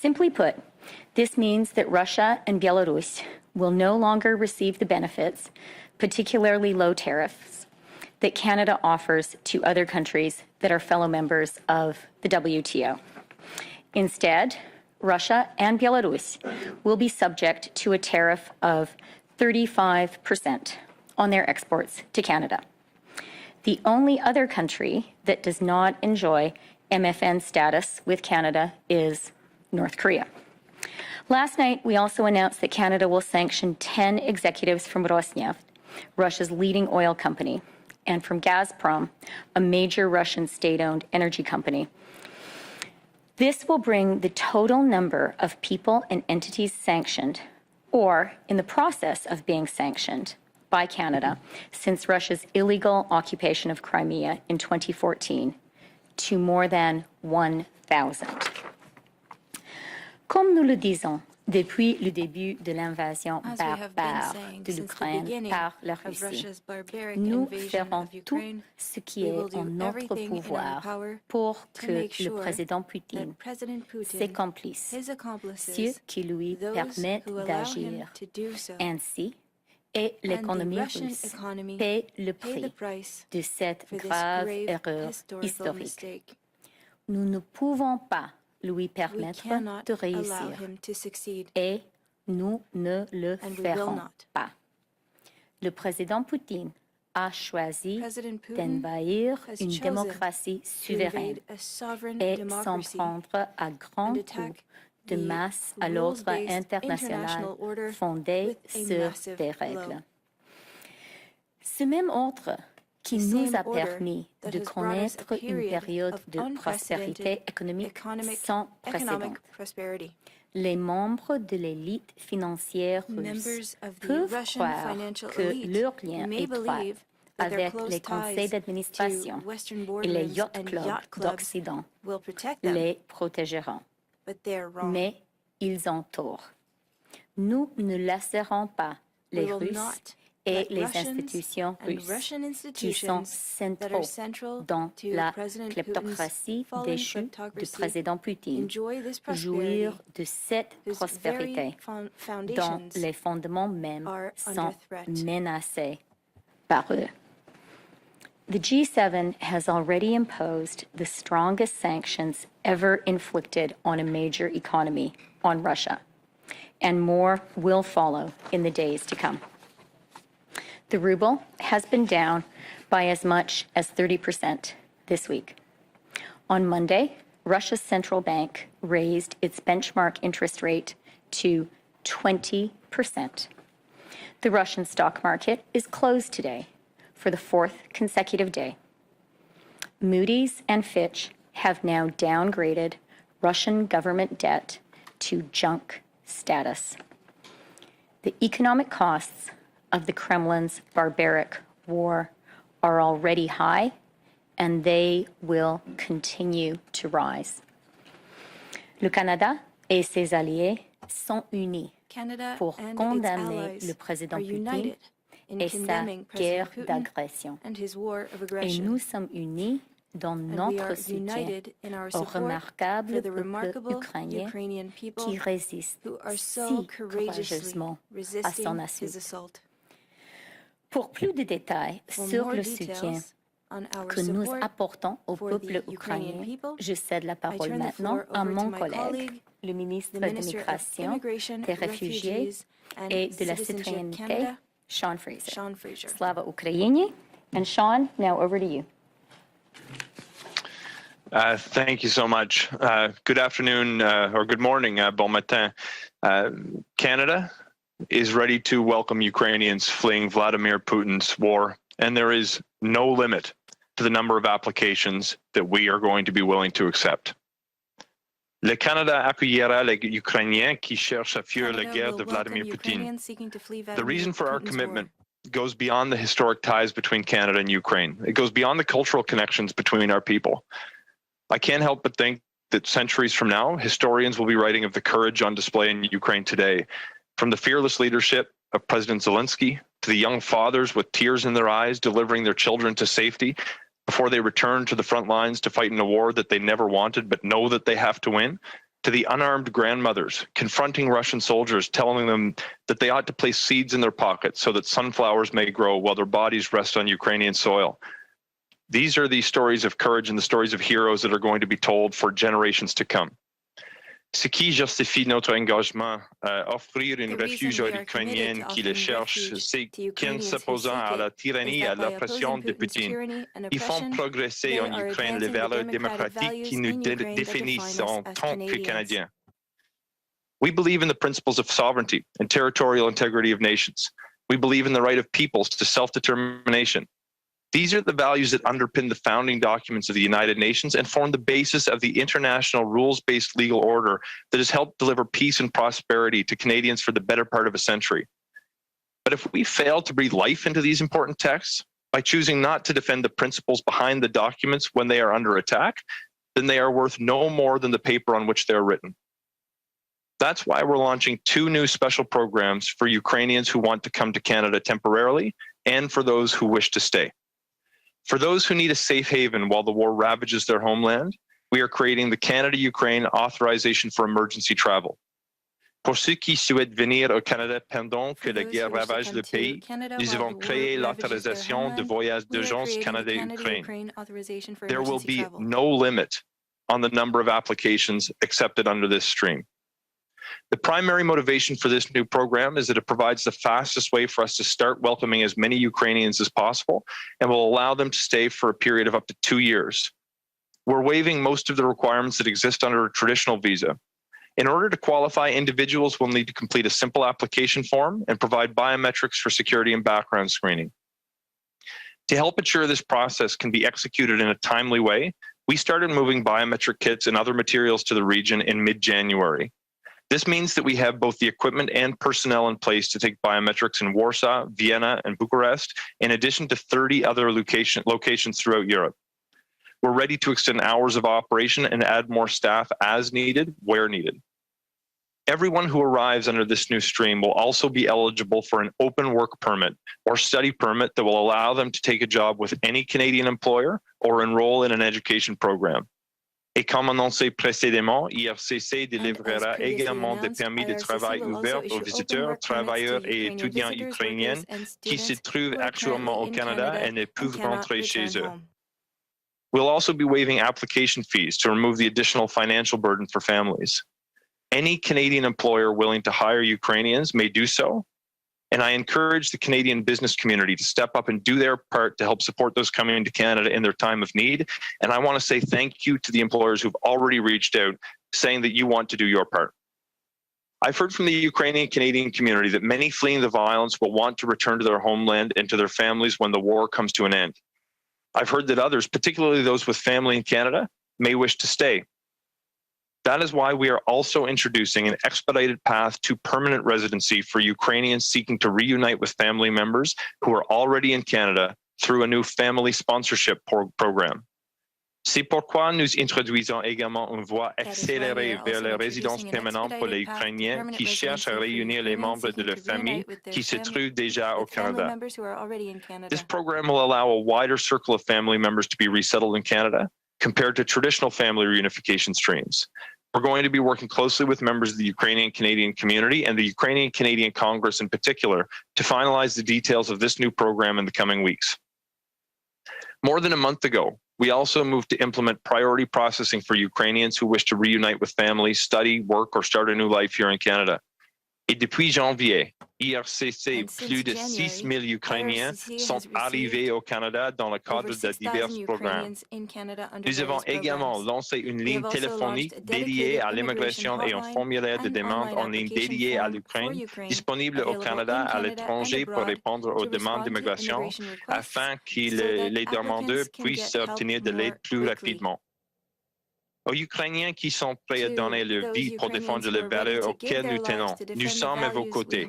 Simply put, this means that Russia and Belarus will no longer receive the benefits, particularly low tariffs, that Canada offers to other countries that are fellow members of the WTO. Instead, Russia and Belarus will be subject to a tariff of 35% on their exports to Canada. The only other country that does not enjoy MFN status with Canada is North Korea. Last night, we also announced that Canada will sanction 10 executives from Rosneft, Russia's leading oil company, and from Gazprom, a major Russian state-owned energy company. This will bring the total number of people and entities sanctioned, or in the process of being sanctioned, by Canada since Russia's illegal occupation of Crimea in 2014 to more than 1,000. Comme nous le disons depuis le début de l'invasion barbare de l'Ukraine par la Russie, nous ferons tout ce qui est en notre pouvoir pour que le président Poutine, ses complices, ceux qui lui permettent d'agir ainsi, et l'économie russe paie le prix de cette grave erreur historique. Nous ne pouvons pas lui permettre de réussir et nous ne le ferons pas. Le président Poutine a choisi d'envahir une démocratie souveraine et s'en prendre à grands coups de masse à l'ordre international fondé sur des règles. Ce même ordre qui nous a permis de connaître une période de prospérité économique sans précédent. Les membres de l'élite financière russe peuvent croire que leur lien étroit avec les conseils d'administration et les yacht clubs d'Occident les protégeront. Mais ils ont tort. Nous ne laisserons pas les Russes et les institutions russes qui sont centraux dans la kleptocratie déchue du président Poutine jouir de cette prospérité dont les fondements mêmes sont menacés par eux. The G7 has already imposed the strongest sanctions ever inflicted on a major economy on Russia, and more will follow in the days to come. The ruble has been down by as much as 30% this week. On Monday, Russia's central bank raised its benchmark interest rate to 20%. The Russian stock market is closed today for the fourth consecutive day. Moody's and Fitch have now downgraded Russian government debt to junk status. The economic costs of the Kremlin's barbaric war are already high, and they will continue to rise. Le Canada et ses alliés sont unis pour condamner le président Poutine et sa guerre d'agression. Et nous sommes unis dans notre soutien au remarquable peuple ukrainien qui résiste si courageusement à son assaut. Pour plus de détails sur le soutien que nous apportons au peuple ukrainien, je cède la parole maintenant à mon collègue, le ministre de l'Immigration, des Réfugiés et de la Citoyenneté, Sean Fraser. Slava Ukraini. And Sean, now over to you. Thank you so much. Good afternoon or good morning, bon matin. Canada is ready to welcome Ukrainians fleeing Vladimir Putin's war, and there is no limit to the number of applications that we are going to be willing to accept. Le Canada accueillera les Ukrainiens qui cherchent à fuir la guerre de Vladimir Putin. The reason for our commitment goes beyond the historic ties between Canada and Ukraine. It goes beyond the cultural connections between our people. I can't help but think that centuries from now, historians will be writing of the courage on display in Ukraine today, from the fearless leadership of President Zelensky to the young fathers with tears in their eyes delivering their children to safety before they return to the front lines to fight in a war that they never wanted but know that they have to win. to the unarmed grandmothers confronting Russian soldiers, telling them that they ought to place seeds in their pockets so that sunflowers may grow while their bodies rest on Ukrainian soil. These are the stories of courage and the stories of heroes that are going to be told for generations to come. Ce qui justifie notre engagement à offrir un refuge aux Ukrainiens qui le cherchent, c'est qu'en s'opposant à la tyrannie et à l'oppression de Poutine, ils font progresser en Ukraine les valeurs démocratiques qui nous définissent en tant que Canadiens. We believe in the principles of sovereignty and territorial integrity of nations. We believe in the right of peoples to self-determination. These are the values that underpin the founding documents of the United Nations and form the basis of the international rules-based legal order that has helped deliver peace and prosperity to Canadians for the better part of a century. But if we fail to breathe life into these important texts by choosing not to defend the principles behind the documents when they are under attack, then they are worth no more than the paper on which they are written. That's why we're launching 2 new special programs for Ukrainians who want to come to Canada temporarily and for those who wish to stay. For those who need a safe haven while the war ravages their homeland, we are creating the Canada-Ukraine Authorization for Emergency Travel. Pour ceux qui souhaitent venir au Canada pendant que la guerre ravage le pays, nous avons créé l'autorisation de voyage d'urgence Canada-Ukraine. There will be no limit on the number of applications accepted under this stream. The primary motivation for this new program is that it provides the fastest way for us to start welcoming as many Ukrainians as possible and will allow them to stay for a period of up to 2 years. We're waiving most of the requirements that exist under a traditional visa. In order to qualify, individuals will need to complete a simple application form and provide biometrics for security and background screening. To help ensure this process can be executed in a timely way, we started moving biometric kits and other materials to the region in mid-January. This means that we have both the equipment and personnel in place to take biometrics in Warsaw, Vienna, and Bucharest, in addition to 30 other locations throughout Europe. We're ready to extend hours of operation and add more staff as needed, where needed. Everyone who arrives under this new stream will also be eligible for an open work permit or study permit that will allow them to take a job with any Canadian employer or enroll in an education program. Et comme annoncé précédemment, IRCC délivrera également des permis de travail ouverts aux visiteurs, travailleurs et étudiants ukrainiens qui se trouvent actuellement au Canada et ne peuvent rentrer chez eux. We'll also be waiving application fees to remove the additional financial burden for families. Any Canadian employer willing to hire Ukrainians may do so, and I encourage the Canadian business community to step up and do their part to help support those coming into Canada in their time of need. And I want to say thank you to the employers who've already reached out saying that you want to do your part. I've heard from the Ukrainian Canadian community that many fleeing the violence will want to return to their homeland and to their families when the war comes to an end. I've heard that others, particularly those with family in Canada, may wish to stay. That is why we are also introducing an expedited path to permanent residency for Ukrainians seeking to reunite with family members who are already in Canada through a new family sponsorship program. C'est pourquoi nous introduisons également une voie accélérée vers la résidence permanente pour les Ukrainiens qui cherchent à réunir les membres de leur famille qui se trouvent déjà au Canada. This program will allow a wider circle of family members to be resettled in Canada compared to traditional family reunification streams. We're going to be working closely with members of the Ukrainian Canadian community and the Ukrainian Canadian Congress in particular to finalize the details of this new program in the coming weeks. More than a month ago, we also moved to implement priority processing for Ukrainians who wish to reunite with families, study, work, or start a new life here in Canada. Et depuis janvier, IRCC, plus de 6 000 Ukrainiens sont arrivés au Canada dans le cadre de divers programmes. Nous avons également lancé une ligne téléphonique dédiée à l'immigration et un formulaire de demande en ligne dédié à l'Ukraine, disponible au Canada à l'étranger pour répondre aux demandes d'immigration, afin que les demandeurs puissent obtenir de l'aide plus rapidement. Aux Ukrainiens qui sont prêts à donner leur vie pour défendre les valeurs auxquelles nous tenons, nous sommes à vos côtés,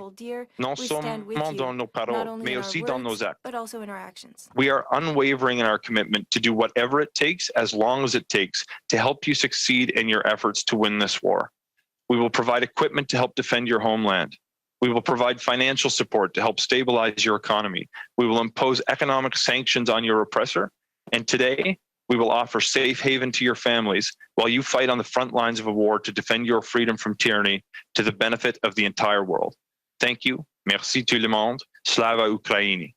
non seulement dans nos paroles, mais aussi dans nos actes. We are unwavering in our commitment to do whatever it takes, as long as it takes, to help you succeed in your efforts to win this war. We will provide equipment to help defend your homeland. We will provide financial support to help stabilize your economy. We will impose economic sanctions on your oppressor. And today, We will offer safe haven to your families while you fight on the front lines of a war to defend your freedom from tyranny to the benefit of the entire world. Thank you. Merci tout le monde. Slava Ukraini.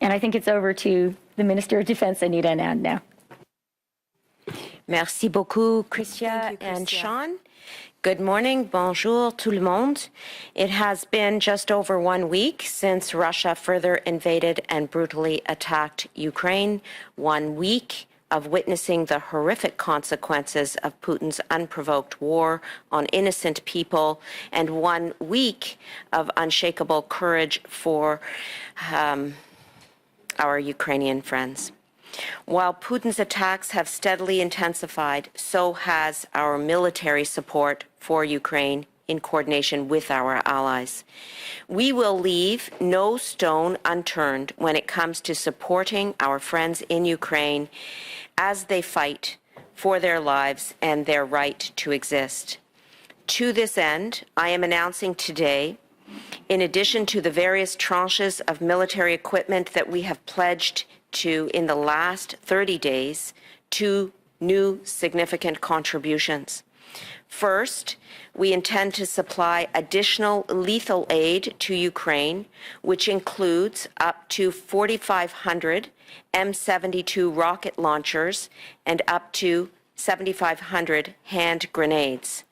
And I think it's over to the Minister of Defense, Anita Anand, now. Merci beaucoup, Chrystia and Sean. Good morning, bonjour tout le monde. It has been just over 1 week since Russia further invaded and brutally attacked Ukraine. 1 week of witnessing the horrific consequences of Putin's unprovoked war on innocent people, and 1 week of unshakable courage for our Ukrainian friends. While Putin's attacks have steadily intensified, so has our military support for Ukraine in coordination with our allies. We will leave no stone unturned when it comes to supporting our friends in Ukraine as they fight for their lives and their right to exist. To this end, I am announcing today, in addition to the various tranches of military equipment that we have pledged to in the last 30 days, 2 new significant contributions. First, we intend to supply additional lethal aid to Ukraine, which includes up to 4,500 M72 rocket launchers and up to 7,500 hand grenades.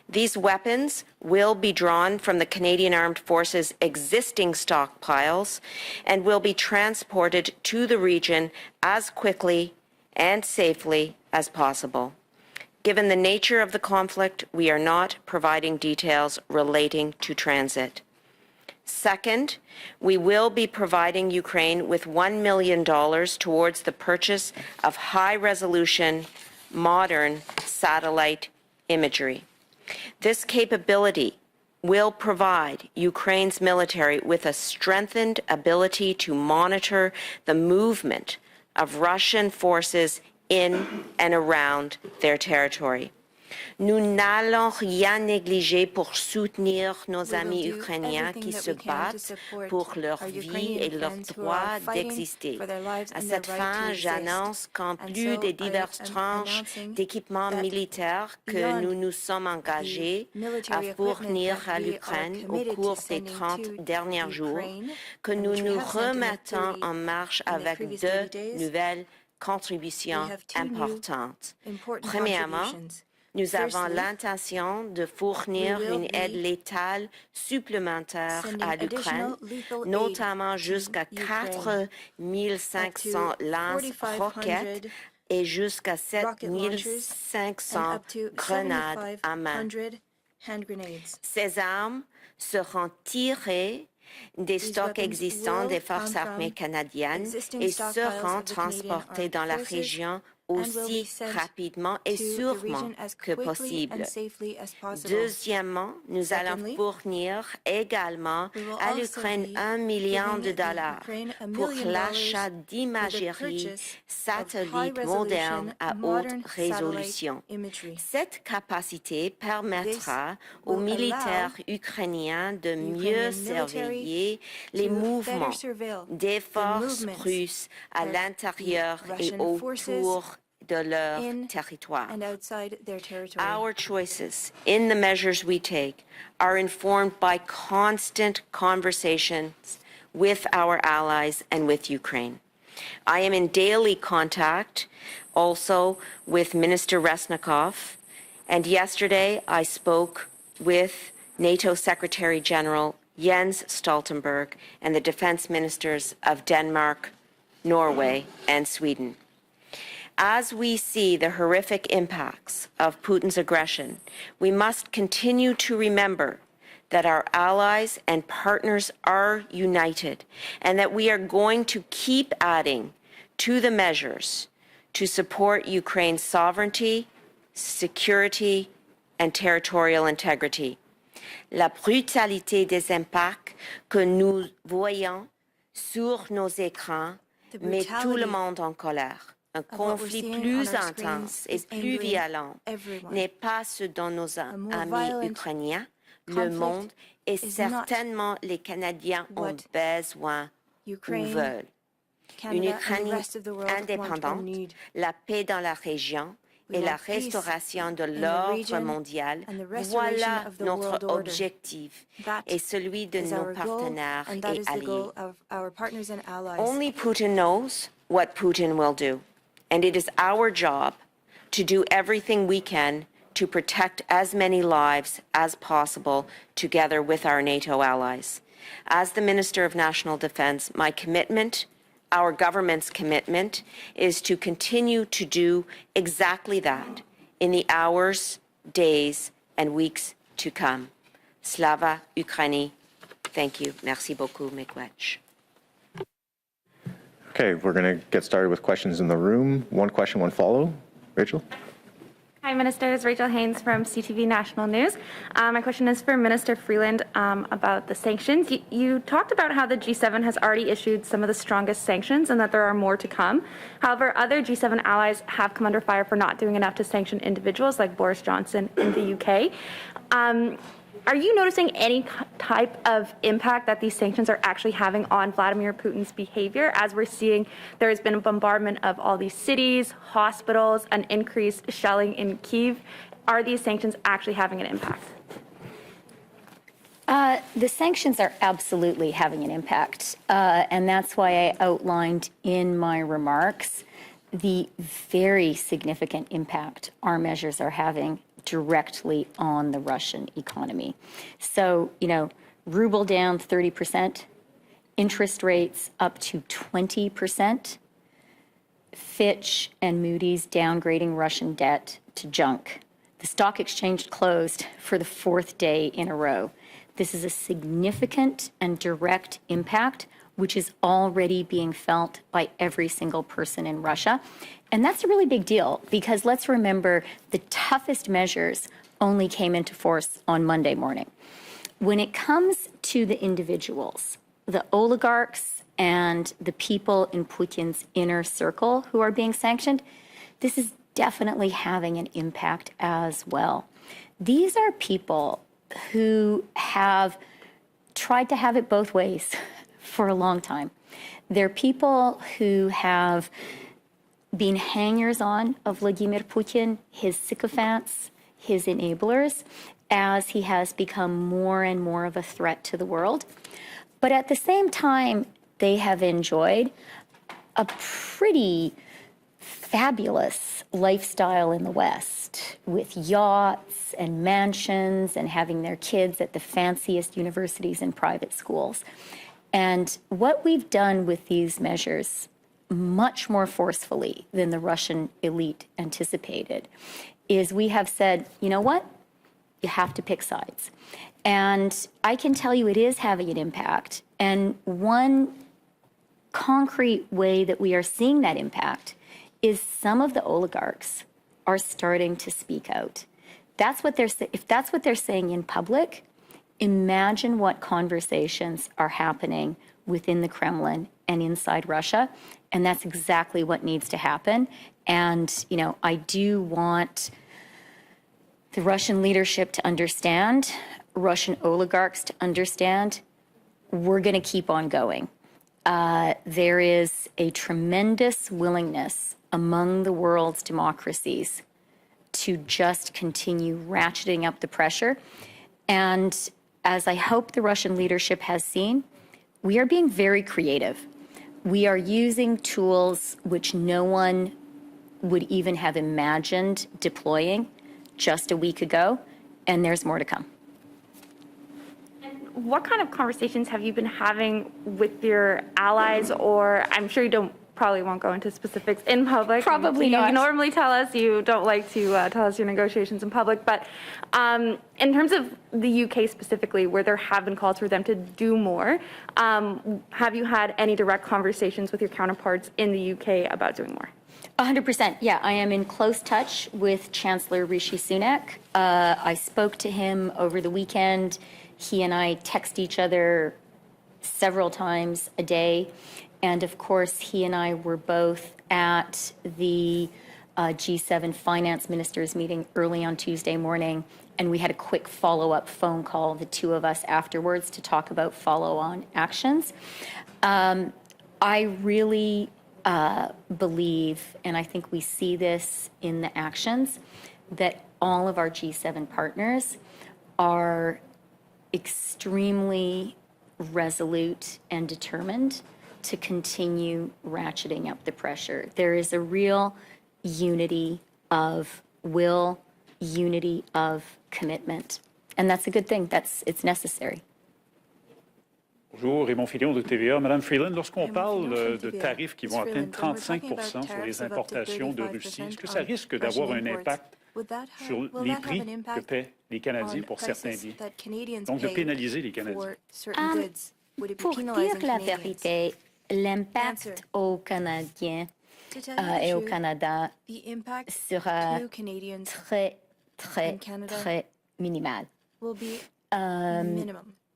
These weapons will be drawn from the Canadian Armed Forces' existing stockpiles and will be transported to the region as quickly and safely as possible. Given the nature of the conflict, we are not providing details relating to transit. Second, we will be providing Ukraine with $1 million towards the purchase of high-resolution, modern satellite imagery. This capability will provide Ukraine's military with a strengthened ability to monitor the movement of Russian forces in and around their territory. Nous n'allons rien négliger pour soutenir nos amis ukrainiens qui se battent pour leur vie et leur droit d'exister. À cette fin, j'annonce qu'en plus des diverses tranches d'équipements militaires que nous nous sommes engagés à fournir à l'Ukraine au cours des 30 derniers jours, que nous nous remettons en marche avec 2 nouvelles contributions importantes. Premièrement, nous avons l'intention de fournir une aide létale supplémentaire à l'Ukraine, notamment jusqu'à 4,500 lance-roquettes et jusqu'à 7,500 grenades à main. Ces armes seront tirées des stocks existants des forces armées canadiennes et seront transportées dans la région aussi rapidement et sûrement que possible. Deuxièmement, nous allons fournir également à l'Ukraine $1 million pour l'achat d'imagerie satellite moderne à haute résolution. Cette capacité permettra aux militaires ukrainiens de mieux surveiller les mouvements des forces russes à l'intérieur et autour de leur territoire. Our choices in the measures we take are informed by constant conversations with our allies and with Ukraine. I am in daily contact also with Minister Resnikov, and yesterday I spoke with NATO Secretary General Jens Stoltenberg and the defense ministers of Denmark, Norway, and Sweden. As we see the horrific impacts of Putin's aggression, we must continue to remember that our allies and partners are united and that we are going to keep adding to the measures to support Ukraine's sovereignty, security, and territorial integrity. La brutalité des impacts que nous voyons sur nos écrans met tout le monde en colère. Un conflit plus intense et plus violent n'est pas ce dont nos amis ukrainiens, le monde et certainement les Canadiens ont besoin ou veulent. Une Ukraine indépendante, la paix dans la région et la restauration de l'ordre mondial, voilà notre objectif et celui de nos partenaires et alliés. Only Putin knows what Putin will do, and it is our job to do everything we can to protect as many lives as possible together with our NATO allies. As the Minister of National Defense, my commitment, our government's commitment, is to continue to do exactly that in the hours, days, and weeks to come. Slava Ukraini. Thank you. Merci beaucoup, Miigwech. Okay, we're going to get started with questions in the room. One question, one follow. Rachel? Hi, Ministers. Rachel Haynes from CTV National News. My question is for Minister Freeland about the sanctions. You talked about how the G7 has already issued some of the strongest sanctions and that there are more to come. However, other G7 allies have come under fire for not doing enough to sanction individuals like Boris Johnson in the UK. Are you noticing any type of impact that these sanctions are actually having on Vladimir Putin's behavior? As we're seeing, there has been a bombardment of all these cities, hospitals, an increased shelling in Kyiv. Are these sanctions actually having an impact? The sanctions are absolutely having an impact, and that's why I outlined in my remarks the very significant impact our measures are having directly on the Russian economy. So, ruble down 30%, interest rates up to 20%, Fitch and Moody's downgrading Russian debt to junk. The stock exchange closed for the fourth day in a row. This is a significant and direct impact, which is already being felt by every single person in Russia. And that's a really big deal because let's remember the toughest measures only came into force on Monday morning. When it comes to the individuals, the oligarchs and the people in Putin's inner circle who are being sanctioned, this is definitely having an impact as well. These are people who have tried to have it both ways for a long time. They're people who have been hangers-on of Vladimir Putin, his sycophants, his enablers, as he has become more and more of a threat to the world. But at the same time, they have enjoyed a pretty fabulous lifestyle in the West with yachts and mansions and having their kids at the fanciest universities and private schools. And what we've done with these measures, much more forcefully than the Russian elite anticipated, is we have said, you know what? You have to pick sides. And I can tell you it is having an impact. And one concrete way that we are seeing that impact is some of the oligarchs are starting to speak out. If that's what they're saying in public, imagine what conversations are happening within the Kremlin and inside Russia. And that's exactly what needs to happen. And, I do want the Russian leadership to understand, Russian oligarchs to understand, we're going to keep on going. There is a tremendous willingness among the world's democracies to just continue ratcheting up the pressure. And as I hope the Russian leadership has seen, we are being very creative. We are using tools which no one would even have imagined deploying just a week ago, and there's more to come. And what kind of conversations have you been having with your allies, or I'm sure you probably won't go into specifics in public. Probably not. You normally tell us you don't like to tell us your negotiations in public, but in terms of the UK specifically, where there have been calls for them to do more, have you had any direct conversations with your counterparts in the UK about doing more? 100%. Yeah, I am in close touch with Chancellor Rishi Sunak. I spoke to him over the weekend. He and I text each other several times a day. And of course, he and I were both at the G7 finance ministers meeting early on Tuesday morning. And we had a quick follow-up phone call, the two of us afterwards, to talk about follow-on actions. I really believe, and I think we see this in the actions, that all of our G7 partners are extremely resolute and determined to continue ratcheting up the pressure. There is a real unity of will, unity of commitment. And that's a good thing. It's necessary. Bonjour, Raymond Filion de TVA. Madame Freeland, lorsqu'on parle de tarifs qui vont atteindre 35% sur les importations de Russie, est-ce que ça risque d'avoir un impact sur les prix que paient les Canadiens pour certains biens? Donc, de pénaliser les Canadiens. Pour dire la vérité, l'impact aux Canadiens et au Canada sera très, très, très minimal.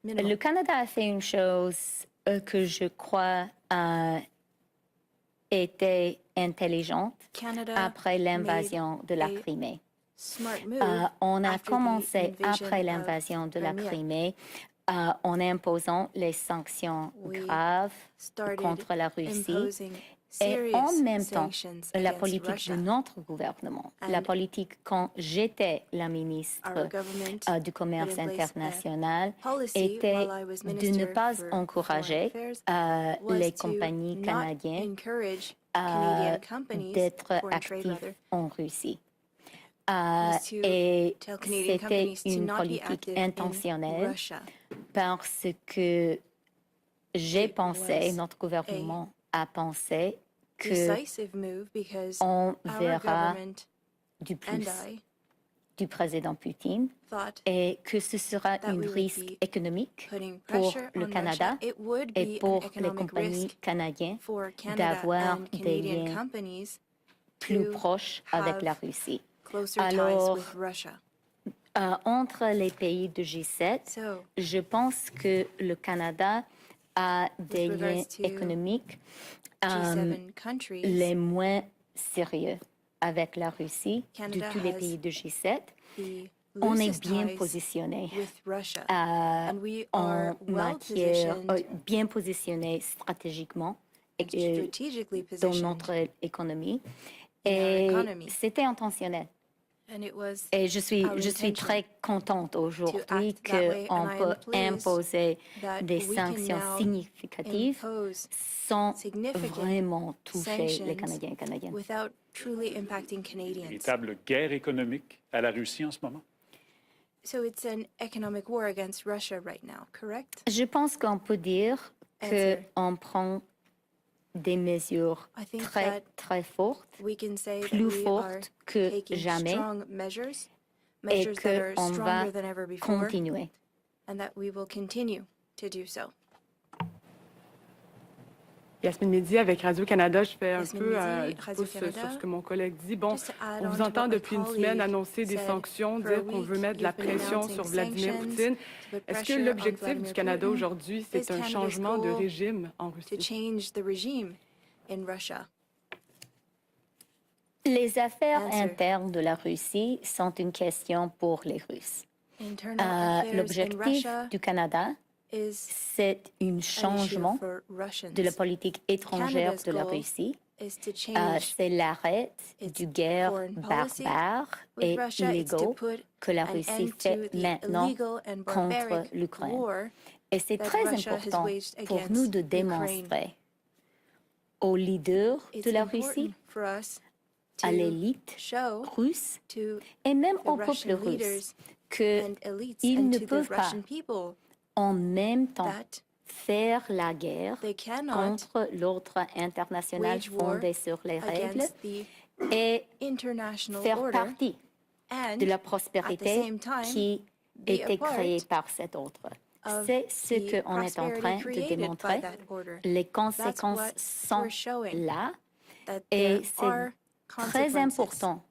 Le Canada a fait une chose que je crois était intelligente après l'invasion de la Crimée. On a commencé après l'invasion de la Crimée en imposant les sanctions graves contre la Russie. Et en même temps, la politique de notre gouvernement, la politique quand j'étais la ministre du Commerce international, était de ne pas encourager les compagnies canadiennes d'être actives en Russie. Et c'était une politique intentionnelle parce que j'ai pensé, notre gouvernement a pensé qu'on verra du plus du président Poutine et que ce sera un risque économique pour le Canada et pour les compagnies canadiennes d'avoir des liens plus proches avec la Russie. Alors, entre les pays de G7, je pense que le Canada a des liens économiques les moins sérieux avec la Russie de tous les pays de G7. On est bien positionné en matière, bien positionné stratégiquement dans notre économie. Et c'était intentionnel. Et je suis très contente aujourd'hui qu'on peut imposer des sanctions significatives sans vraiment toucher les Canadiens et Canadiennes. Véritable guerre économique à la Russie en ce moment? Je pense qu'on peut dire qu'on prend des mesures très, très fortes, plus fortes que jamais, et qu'on va continuer. Yasmine Mehdi avec Radio-Canada, je fais un peu du pouce sur ce que mon collègue dit. Bon, on vous entend depuis une semaine annoncer des sanctions, dire qu'on veut mettre de la pression sur Vladimir Poutine. Est-ce que l'objectif du Canada aujourd'hui, c'est un changement de régime en Russie? Les affaires internes de la Russie sont une question pour les Russes. L'objectif du Canada, c'est un changement de la politique étrangère de la Russie. C'est l'arrêt du guerre barbare et illégaux que la Russie fait maintenant contre l'Ukraine. Et c'est très important pour nous de démontrer aux leaders de la Russie, à l'élite russe et même au peuple russe qu'ils ne peuvent pas en même temps faire la guerre contre l'ordre international fondé sur les règles et faire partie de la prospérité qui était créée par cet ordre. C'est ce qu'on est en train de démontrer. Les conséquences sont là et c'est très important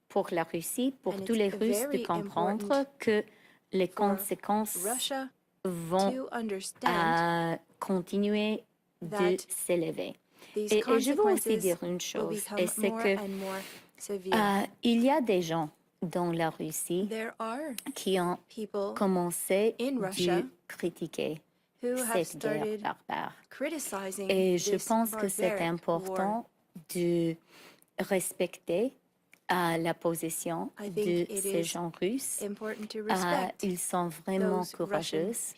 pour la Russie, pour tous les Russes de comprendre que les conséquences vont continuer de s'élever. Et je veux aussi dire une chose, et c'est que il y a des gens dans la Russie qui ont commencé à critiquer cette guerre barbare. Et je pense que c'est important de respecter la position de ces gens russes. Ils sont vraiment courageux. Ce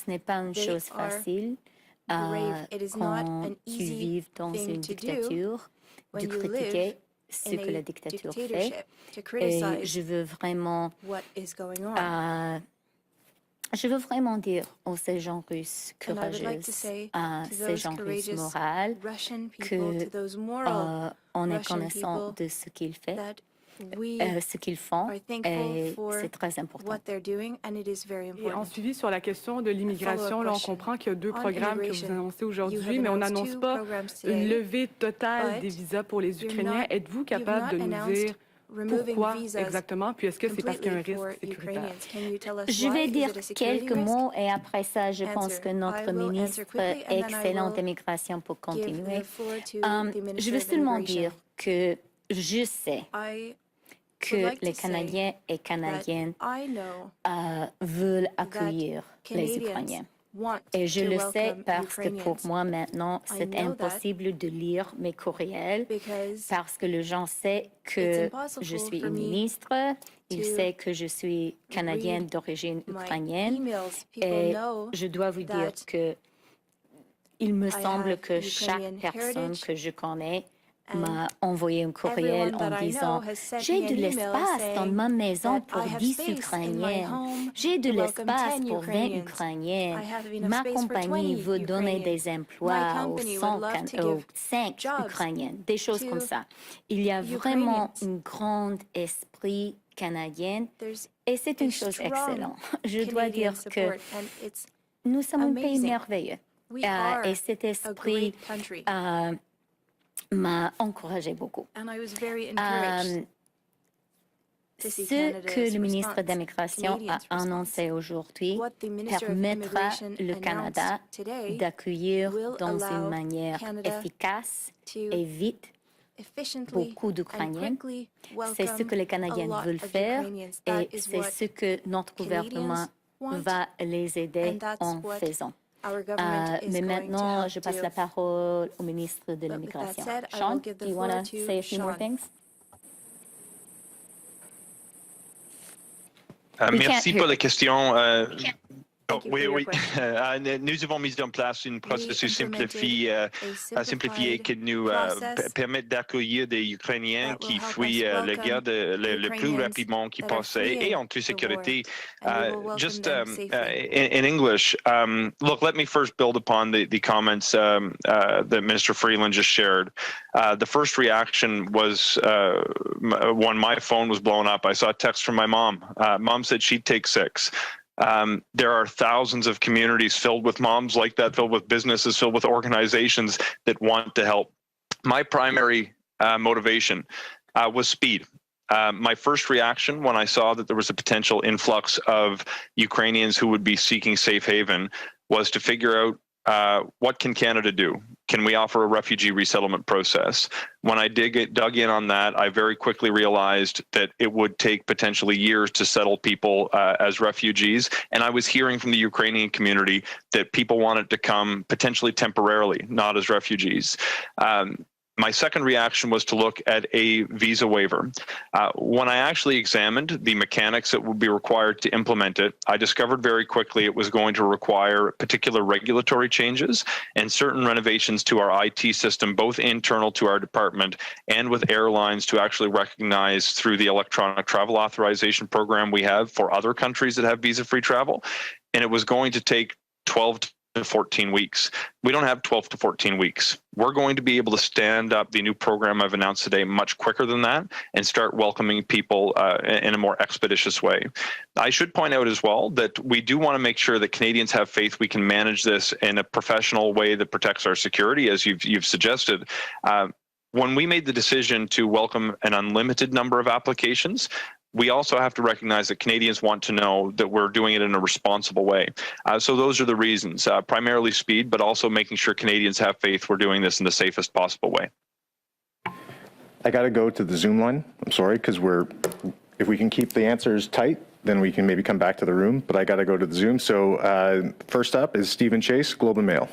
n'est pas une chose facile quand tu vis dans une dictature de critiquer ce que la dictature fait. Et je veux vraiment dire aux ces gens russes courageux, à ces gens russes moraux, qu'on est connaissant de ce qu'ils font, et c'est très important. Et en suivi sur la question de l'immigration, là, on comprend qu'il y a 2 programmes que vous annoncez aujourd'hui, mais on n'annonce pas une levée totale des visas pour les Ukrainiens. Êtes-vous capable de nous dire pourquoi exactement? Puis est-ce que c'est parce qu'il y a un risque sécuritaire? Je vais dire quelques mots et après ça, je pense que notre ministre excellente immigration peut continuer. Je veux seulement dire que je sais que les Canadiens et Canadiennes veulent accueillir les Ukrainiens. Et je le sais parce que pour moi maintenant, c'est impossible de lire mes courriels parce que les gens savent que je suis une ministre, ils savent que je suis canadienne d'origine ukrainienne et je dois vous dire que il me semble que chaque personne que je connais m'a envoyé un courriel en disant « J'ai de l'espace dans ma maison pour 10 Ukrainiens. J'ai de l'espace pour 20 Ukrainiens. Ma compagnie veut donner des emplois aux 5 Ukrainiens. » Des choses comme ça. Il y a vraiment un grand esprit canadien et c'est une chose excellente. Je dois dire que nous sommes un pays merveilleux et cet esprit m'a encouragé beaucoup. Ce que le ministre de l'Immigration a annoncé aujourd'hui permettra le Canada d'accueillir dans une manière efficace et vite beaucoup d'Ukrainiens. C'est ce que les Canadiens veulent faire et c'est ce que notre gouvernement va les aider en faisant. Mais maintenant, je passe la parole au ministre de l'Immigration. Sean, do you want to say a few more things? Merci pour la question. Oui. Nous avons mis en place un processus simplifié qui nous permet d'accueillir des Ukrainiens qui fuient la guerre le plus rapidement qu'ils peuvent et en toute sécurité. Just in English, look, let me first build upon the comments that Minister Freeland just shared. The first reaction was when my phone was blown up. I saw a text from my mom. Mom said she'd take 6. There are thousands of communities filled with moms like that, filled with businesses, filled with organizations that want to help. My primary motivation was speed. My first reaction when I saw that there was a potential influx of Ukrainians who would be seeking safe haven was to figure out what can Canada do? Can we offer a refugee resettlement process? When I dug in on that, I very quickly realized that it would take potentially years to settle people as refugees. And I was hearing from the Ukrainian community that people wanted to come potentially temporarily, not as refugees. My second reaction was to look at a visa waiver. When I actually examined the mechanics that would be required to implement it, I discovered very quickly it was going to require particular regulatory changes and certain renovations to our IT system, both internal to our department and with airlines to actually recognize through the electronic travel authorization program we have for other countries that have visa-free travel. And it was going to take 12 to 14 weeks. We don't have 12 to 14 weeks. We're going to be able to stand up the new program I've announced today much quicker than that and start welcoming people in a more expeditious way. I should point out as well that we do want to make sure that Canadians have faith we can manage this in a professional way that protects our security, as you've suggested. When we made the decision to welcome an unlimited number of applications, we also have to recognize that Canadians want to know that we're doing it in a responsible way. So those are the reasons, primarily speed, but also making sure Canadians have faith we're doing this in the safest possible way. I got to go to the Zoom line. I'm sorry, because if we can keep the answers tight, then we can maybe come back to the room, but I got to go to the Zoom. So first up is Stephen Chase, Globe and Mail.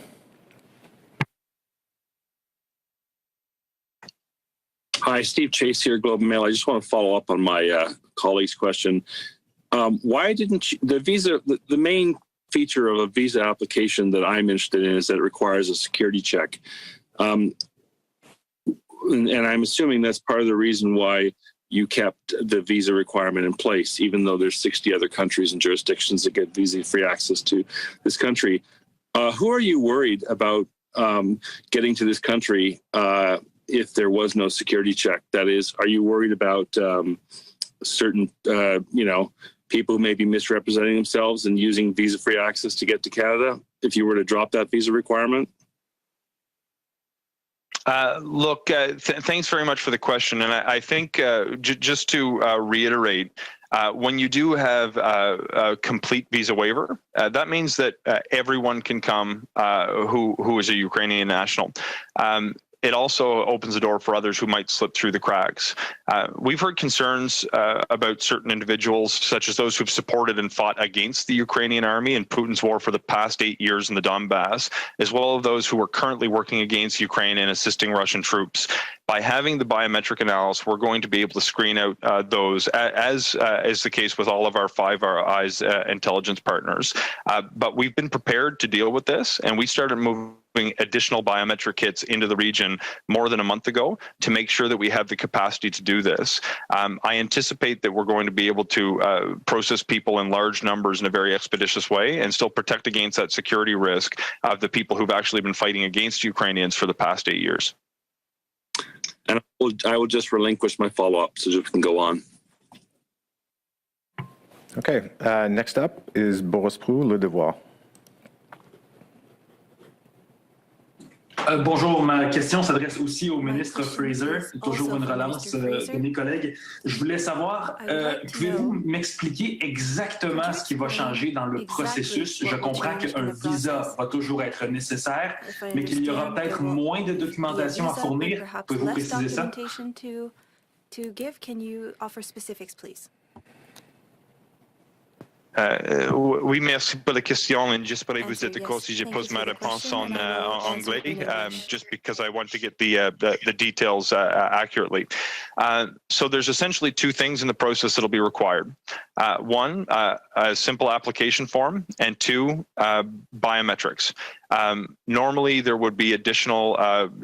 Hi, Steve Chase here, Globe and Mail. I just want to follow up on my colleague's question. Why didn't you, the main feature of a visa application that I'm interested in is that it requires a security check. And I'm assuming that's part of the reason why you kept the visa requirement in place, even though there's 60 other countries and jurisdictions that get visa-free access to this country. Who are you worried about getting to this country if there was no security check? That is, are you worried about certain, people who may be misrepresenting themselves and using visa-free access to get to Canada if you were to drop that visa requirement? Look, thanks very much for the question. And I think just to reiterate, when you do have a complete visa waiver, that means that everyone can come who is a Ukrainian national. It also opens the door for others who might slip through the cracks. We've heard concerns about certain individuals, such as those who've supported and fought against the Ukrainian army in Putin's war for the past 8 years in the Donbass, as well as those who are currently working against Ukraine and assisting Russian troops. By having the biometric analysis, we're going to be able to screen out those, as is the case with all of our Five Eyes intelligence partners. But we've been prepared to deal with this, and we started moving additional biometric kits into the region more than a month ago to make sure that we have the capacity to do this. I anticipate that we're going to be able to process people in large numbers in a very expeditious way and still protect against that security risk of the people who've actually been fighting against Ukrainians for the past 8 years. And I will just relinquish my follow-up so that we can go on. Okay, next up is Boris Prou, Le Devoir. Bonjour, ma question s'adresse aussi au ministre Fraser, toujours une relance de mes collègues. Je voulais savoir, pouvez-vous m'expliquer exactement ce qui va changer dans le processus? Je comprends qu'un visa va toujours être nécessaire, mais qu'il y aura peut-être moins de documentation à fournir. Pouvez-vous préciser ça? Oui, merci pour la question. And just pour vous être d'accord si je pose ma réponse en anglais, just because I want to get the details accurately. So there's essentially two things in the process that'll be required. One, a simple application form, and two, biometrics. Normally, there would be additional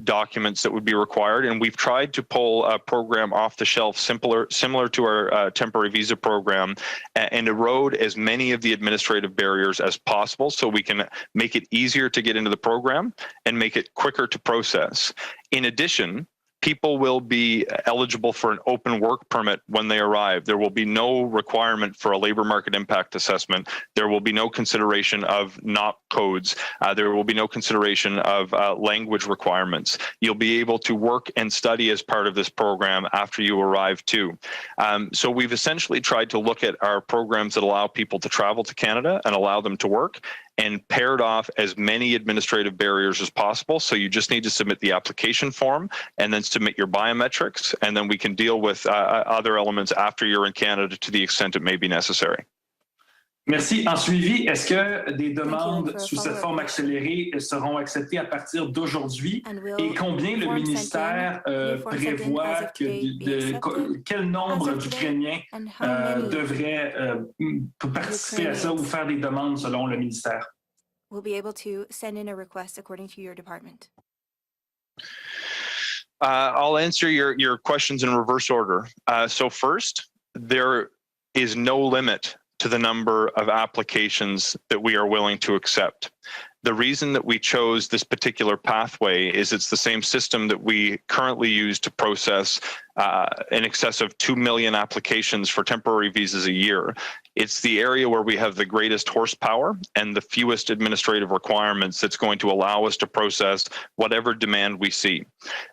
documents that would be required, and we've tried to pull a program off the shelf similar to our temporary visa program and erode as many of the administrative barriers as possible so we can make it easier to get into the program and make it quicker to process. In addition, people will be eligible for an open work permit when they arrive. There will be no requirement for a labor market impact assessment. There will be no consideration of NOP codes. There will be no consideration of language requirements. You'll be able to work and study as part of this program after you arrive too. So we've essentially tried to look at our programs that allow people to travel to Canada and allow them to work, and paired off as many administrative barriers as possible. So you just need to submit the application form and then submit your biometrics, and then we can deal with other elements after you're in Canada to the extent it may be necessary. Merci. En suivi, est-ce que des demandes sous cette forme accélérée seront acceptées à partir d'aujourd'hui? Et combien le ministère prévoit quel nombre d'Ukrainiens devraient participer à ça ou faire des demandes selon le ministère? We'll be able to send in a request according to your department. I'll answer your questions in reverse order. So first, there is no limit to the number of applications that we are willing to accept. The reason that we chose this particular pathway is it's the same system that we currently use to process in excess of 2 million applications for temporary visas a year. It's the area where we have the greatest horsepower and the fewest administrative requirements that's going to allow us to process whatever demand we see.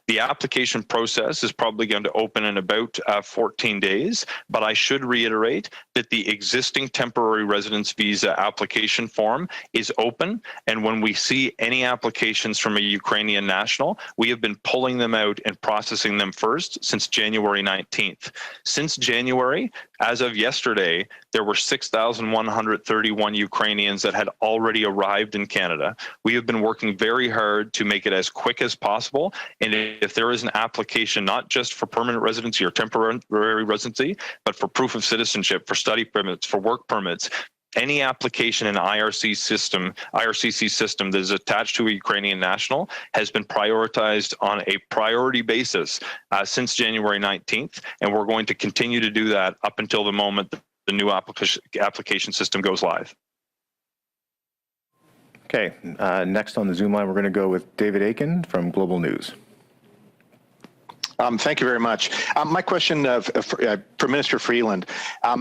The application process is probably going to open in about 14 days, but I should reiterate that the existing temporary residence visa application form is open, and when we see any applications from a Ukrainian national, we have been pulling them out and processing them first since January 19th. Since January, as of yesterday, there were were 6,131 Ukrainians that had already arrived in Canada. We have been working very hard to make it as quick as possible. And if there is an application, not just for permanent residency or temporary residency, but for proof of citizenship, for study permits, for work permits, any application in IRCC system that is attached to a Ukrainian national has been prioritized on a priority basis since January 19th, and we're going to continue to do that up until the moment the new application system goes live. Okay, next on the Zoom line, we're going to go with David Aiken from Global News. Thank you very much. My question for Minister Freeland.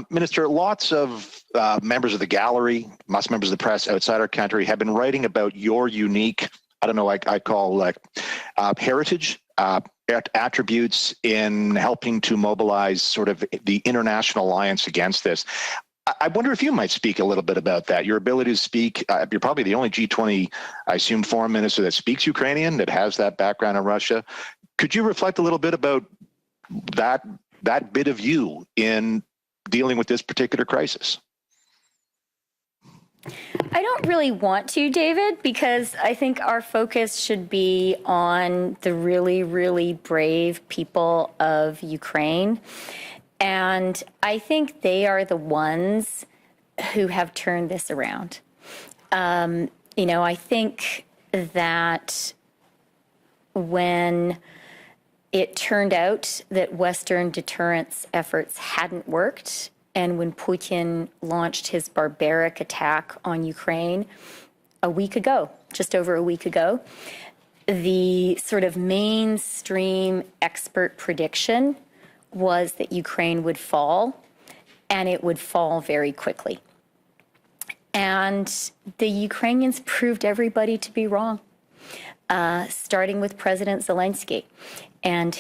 Minister, lots of members of the gallery, most members of the press outside our country have been writing about your unique, I don't know, I call heritage, attributes in helping to mobilize sort of the international alliance against this. I wonder if you might speak a little bit about that. Your ability to speak, you're probably the only G20, I assume, foreign minister that speaks Ukrainian, that has that background in Russia. Could you reflect a little bit about that bit of you in dealing with this particular crisis? I don't really want to, David, because I think our focus should be on the really, really brave people of Ukraine. And I think they are the ones who have turned this around. I think that when it turned out that Western deterrence efforts hadn't worked, and when Putin launched his barbaric attack on Ukraine a week ago, just over a week ago, the sort of mainstream expert prediction was that Ukraine would fall, and it would fall very quickly. And the Ukrainians proved everybody to be wrong, starting with President Zelensky. And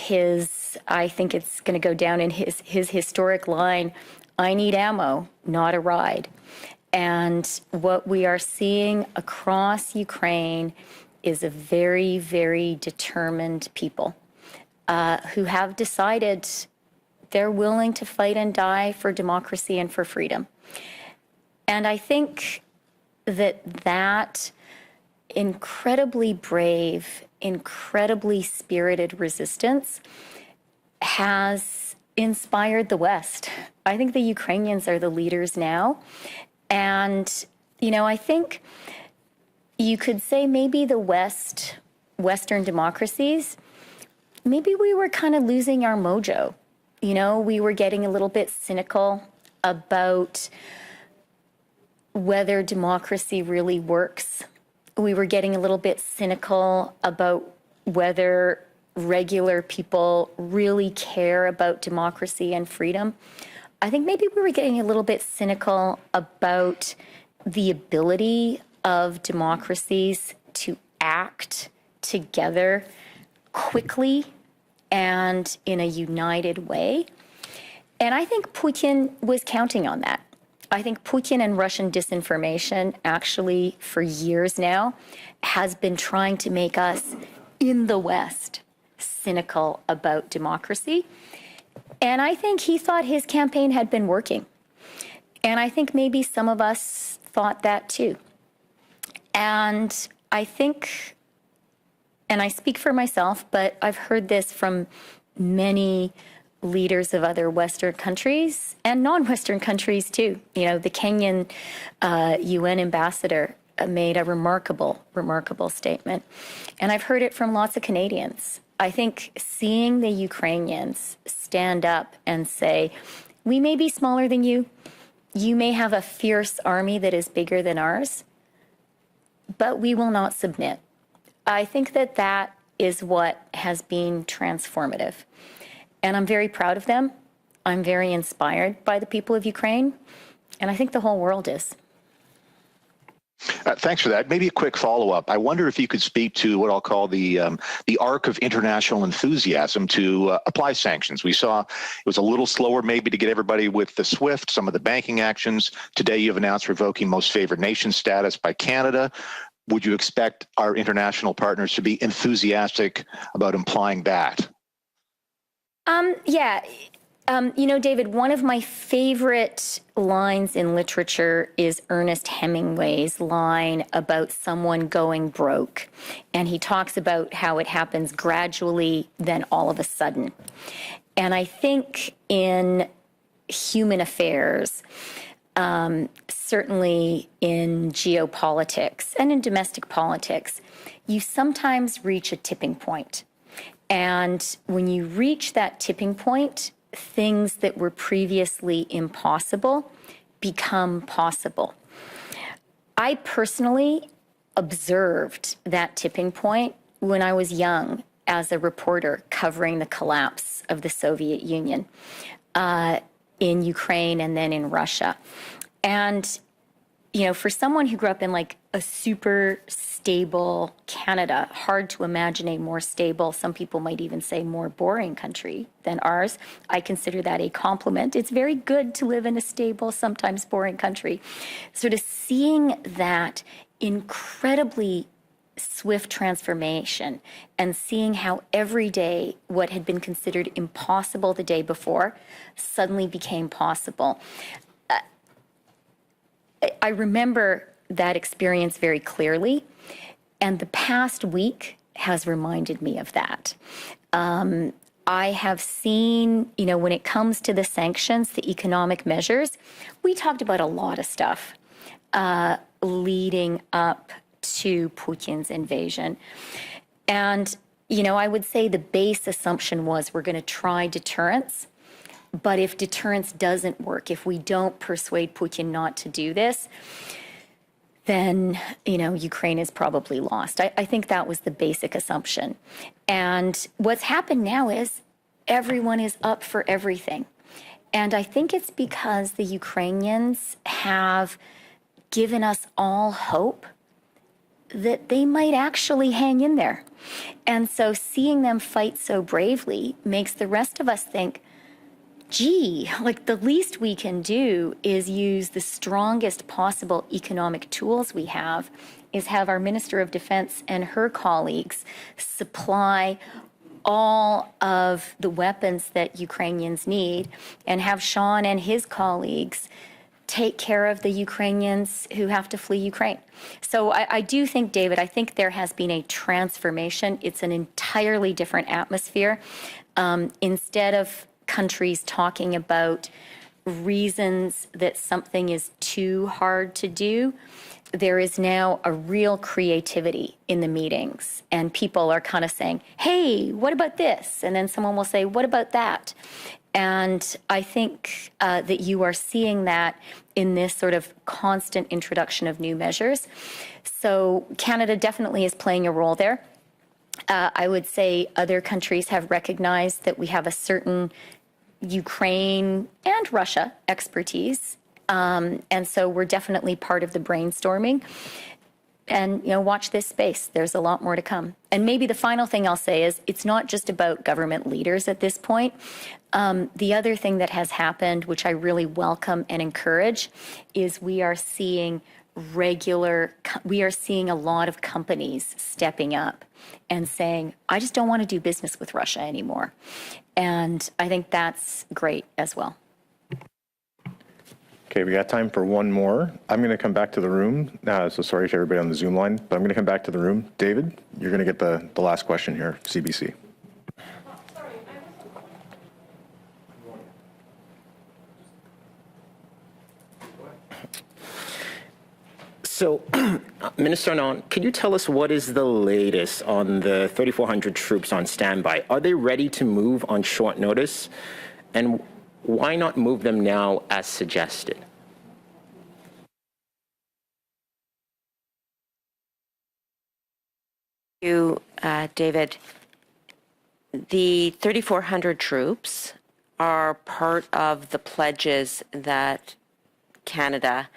I think it's going to go down in his historic line, I need ammo, not a ride. And what we are seeing across Ukraine is a very, very determined people who have decided they're willing to fight and die for democracy and for freedom. And I think that incredibly brave, incredibly spirited resistance has inspired the West. I think the Ukrainians are the leaders now. And, I think you could say maybe the Western democracies, maybe we were kind of losing our mojo. We were getting a little bit cynical about whether democracy really works. We were getting a little bit cynical about whether regular people really care about democracy and freedom. I think maybe we were getting a little bit cynical about the ability of democracies to act together quickly and in a united way. And I think Putin was counting on that. I think Putin and Russian disinformation actually for years now has been trying to make us in the West cynical about democracy. And I think he thought his campaign had been working. And I think maybe some of us thought that too. And I think, and I speak for myself, but I've heard this from many leaders of other Western countries and non-Western countries too. The Kenyan UN ambassador made a remarkable statement. And I've heard it from lots of Canadians. I think seeing the Ukrainians stand up and say, we may be smaller than you, you may have a fierce army that is bigger than ours, but we will not submit. I think that is what has been transformative. And I'm very proud of them. I'm very inspired by the people of Ukraine. And I think the whole world is. Thanks for that. Maybe a quick follow-up. I wonder if you could speak to what I'll call the arc of international enthusiasm to apply sanctions. We saw it was a little slower maybe to get everybody with the SWIFT, some of the banking actions. Today you've announced revoking most favored nation status by Canada. Would you expect our international partners to be enthusiastic about implying that? Yeah. You know, David, one of my favorite lines in literature is Ernest Hemingway's line about someone going broke. And he talks about how it happens gradually, then all of a sudden. And I think in human affairs, certainly in geopolitics and in domestic politics, you sometimes reach a tipping point. And when you reach that tipping point, things that were previously impossible become possible. I personally observed that tipping point when I was young as a reporter covering the collapse of the Soviet Union in Ukraine and then in Russia. And, you know, for someone who grew up in like a super stable Canada, hard to imagine a more stable, some people might even say more boring country than ours. I consider that a compliment. It's very good to live in a stable, sometimes boring country. Sort of seeing that incredibly swift transformation and seeing how every day what had been considered impossible the day before suddenly became possible. I remember that experience very clearly, and the past week has reminded me of that. I have seen, you know, when it comes to the sanctions, the economic measures, we talked about a lot of stuff leading up to Putin's invasion. And, you know, I would say the base assumption was we're going to try deterrence. But if deterrence doesn't work, if we don't persuade Putin not to do this, then, you know, Ukraine is probably lost. I think that was the basic assumption. And what's happened now is everyone is up for everything. And I think it's because the Ukrainians have given us all hope that they might actually hang in there. And so seeing them fight so bravely makes the rest of us think, gee, like the least we can do is use the strongest possible economic tools we have, is have our Minister of Defense and her colleagues supply all of the weapons that Ukrainians need, and have Sean and his colleagues take care of the Ukrainians who have to flee Ukraine. So I do think, David, I think there has been a transformation. It's an entirely different atmosphere. Instead of countries talking about reasons that something is too hard to do, there is now a real creativity in the meetings, and people are kind of saying, hey, what about this? And then someone will say, what about that? And I think that you are seeing that in this sort of constant introduction of new measures. So Canada definitely is playing a role there. I would say other countries have recognized that we have a certain Ukraine and Russia expertise. And so we're definitely part of the brainstorming. And, you know, watch this space. There's a lot more to come. And maybe the final thing I'll say is it's not just about government leaders at this point. The other thing that has happened, which I really welcome and encourage, is we are seeing a lot of companies stepping up and saying, I just don't want to do business with Russia anymore. And I think that's great as well. Okay, we got time for one more. I'm going to come back to the room. So sorry to everybody on the Zoom line, but I'm going to come back to the room. David, you're going to get the last question here, CBC. So, Minister Anand, could you tell us what is the latest on the 3,400 troops on standby? Are they ready to move on short notice? And why not move them now as suggested? Thank you, David. The 3,400 troops are part of the pledges that Canada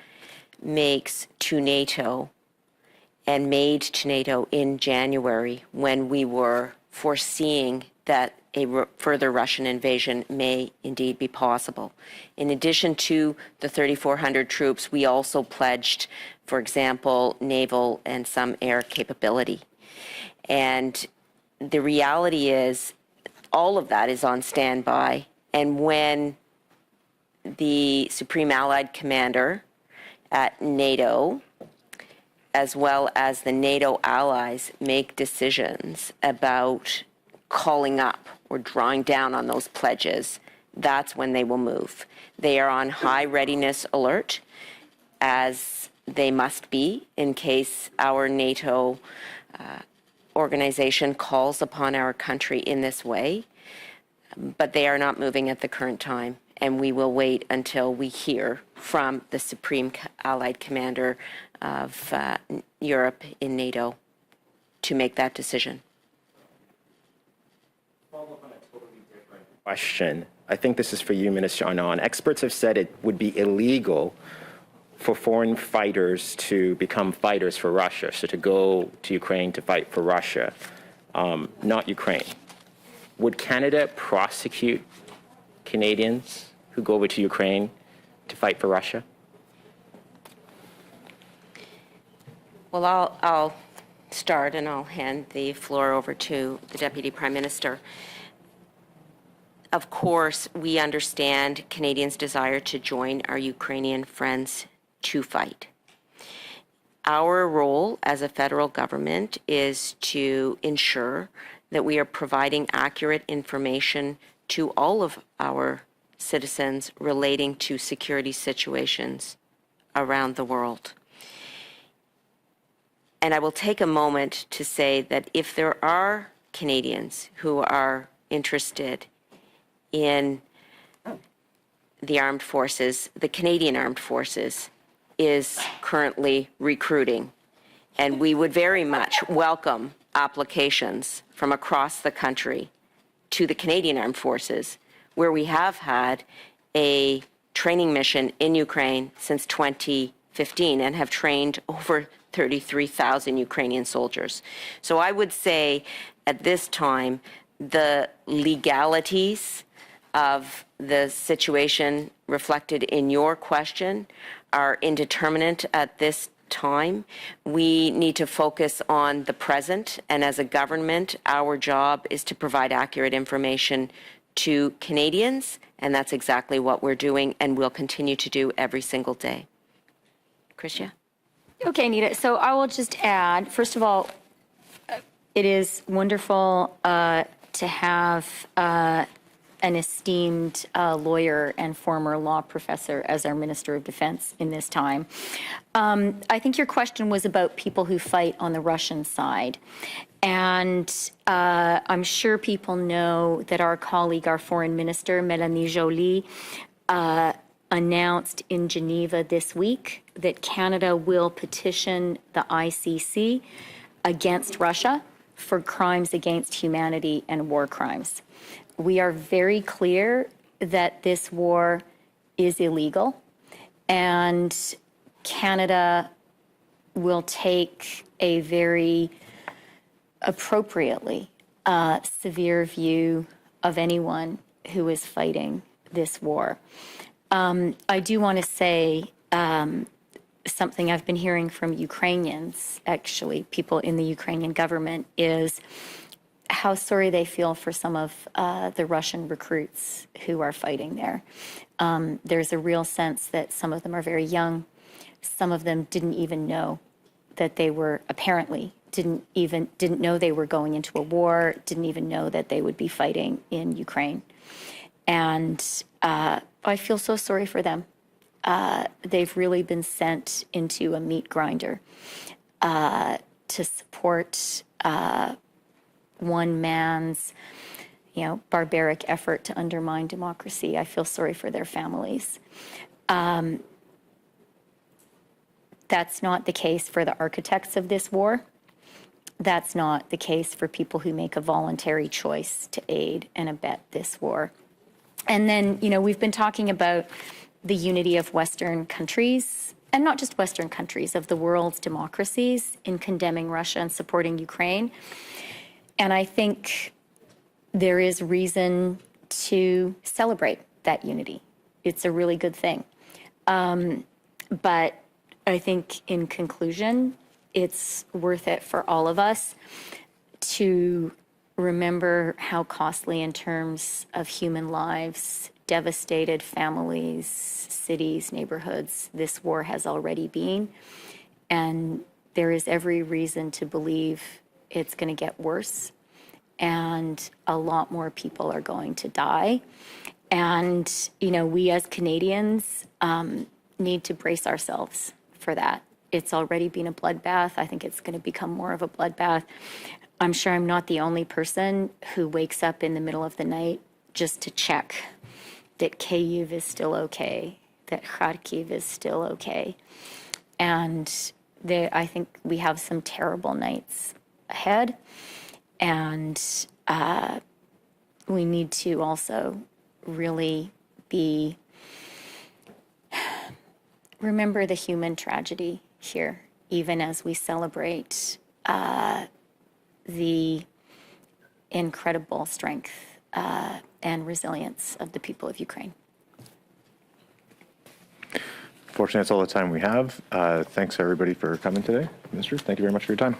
makes to NATO and made to NATO in January, when we were foreseeing that a further Russian invasion may indeed be possible. In addition to the 3,400 troops, we also pledged, for example, naval and some air capability. And the reality is all of that is on standby, And when the Supreme Allied Commander at NATO, as well as the NATO allies, make decisions about calling up or drawing down on those pledges, that's when they will move. They are on high readiness alert, as they must be in case our NATO organization calls upon our country in this way, but they are not moving at the current time, and we will wait until we hear from the Supreme Allied Commander of Europe in NATO to make that decision. Question. I think this is for you, Minister Anand. Experts have said it would be illegal for foreign fighters to become fighters for Russia, so to go to Ukraine to fight for Russia, not Ukraine. Would Canada prosecute Canadians who go over to Ukraine to fight for Russia? Well, I'll start, and I'll hand the floor over to the Deputy Prime Minister. Of course, we understand Canadians' desire to join our Ukrainian friends to fight. Our role as a federal government is to ensure that we are providing accurate information to all of our citizens relating to security situations around the world. And I will take a moment to say that if there are Canadians who are interested in the armed forces, the Canadian Armed Forces is currently recruiting, and we would very much welcome applications from across the country to the Canadian Armed Forces, where we have had a training mission in Ukraine since 2015 and have trained over 33,000 Ukrainian soldiers. So I would say at this time, the legalities of the situation reflected in your question are indeterminate at this time. We need to focus on the present, and as a government, our job is to provide accurate information to Canadians, and that's exactly what we're doing and will continue to do every single day. Chrystia? Okay, Anita. So I will just add, first of all, it is wonderful to have an esteemed lawyer and former law professor as our Minister of Defense in this time. I think your question was about people who fight on the Russian side. And I'm sure people know that our colleague, our Foreign Minister, Mélanie Joly, announced in Geneva this week that Canada will petition the ICC against Russia for crimes against humanity and war crimes. We are very clear that this war is illegal, and Canada will take a very appropriately severe view of anyone who is fighting this war. I do want to say something I've been hearing from Ukrainians, actually, people in the Ukrainian government, is how sorry they feel for some of the Russian recruits who are fighting there. There's a real sense that some of them are very young. Some of them didn't even know that they were, apparently, didn't know they were going into a war, didn't even know that they would be fighting in Ukraine. And I feel so sorry for them. They've really been sent into a meat grinder to support one man's, barbaric effort to undermine democracy. I feel sorry for their families. That's not the case for the architects of this war. That's not the case for people who make a voluntary choice to aid and abet this war. And then, we've been talking about the unity of Western countries, and not just Western countries, of the world's democracies in condemning Russia and supporting Ukraine. And I think there is reason to celebrate that unity. It's a really good thing. But I think in conclusion, it's worth it for all of us to remember how costly in terms of human lives, devastated families, cities, neighborhoods, this war has already been. And there is every reason to believe it's going to get worse. And a lot more people are going to die. And, you know, we as Canadians need to brace ourselves for that. It's already been a bloodbath. I think it's going to become more of a bloodbath. I'm sure I'm not the only person who wakes up in the middle of the night just to check that Kyiv is still okay, that Kharkiv is still okay. And I think we have some terrible nights ahead. And we need to also really remember the human tragedy here, even as we celebrate the incredible strength and resilience of the people of Ukraine. Fortunately, that's all the time we have. Thanks, everybody, for coming today. Minister, thank you very much for your time.